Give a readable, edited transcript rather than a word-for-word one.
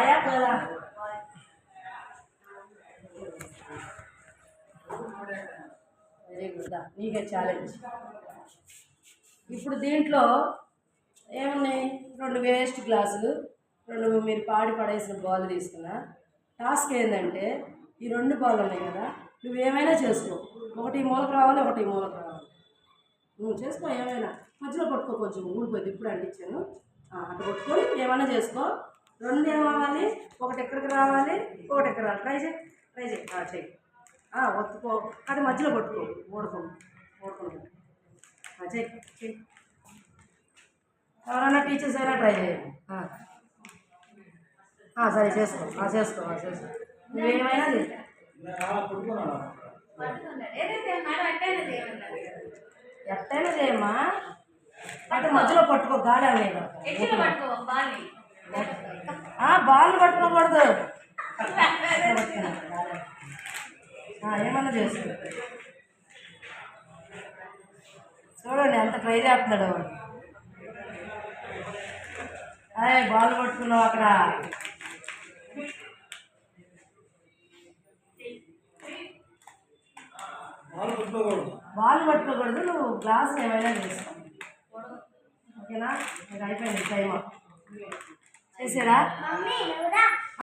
బాయా పోదా very good నీకే challenge. ఇప్పుడు దీంట్లో ఏమున్నాయి? 2 వేస్ట్ గ్లాసులు, 2 మీరు పడేసిన బాల్ తీసుకున్నా. టాస్క్ ఏంటంటే ఈ 2 బాల్ ఉన్నాయి కదా, నువ్వేమైనా చేసుకో. ఒకటి మూలకు రావాలి, ఒకటి మూలకు రావాలి. నువ్వు చేసుకో ఏమైనా. మధ్యలో పట్టుకో, కొంచెం ఊడిపోయింది ఇప్పుడు అంటించాను. అటు పట్టుకొని ఏమైనా చేసుకో. 2 ఏమవ్వాలి, ఒకటి ఎక్కడికి రావాలి, ఒకటి ఎక్కడ రావాలి. ట్రై చేయి. ఒత్తుకో, అటు మధ్యలో పట్టుకో, ఊడుకుంటా చెయ్యి. ఎవరైనా టీచర్స్ అయినా ట్రై చేయండి. సరే చేసుకో. నువ్వేమైనా ఎట్టైనా చేయమ్మా. అటు మధ్యలో పట్టుకో, గాలి అనేది. బాల్ పట్టుకోకూడదు. ఏమన్నా చేసుకో. చూడండి ఎంత ట్రై చేస్తున్నాడు. బాల్ పట్టుకున్నావు అక్కడ. బాల్ పట్టుకోకూడదు, నువ్వు గ్లాస్ ఏమైనా చేసుకో. ఓకేనా? మీకు అయిపోయింది టైం. చేసారా?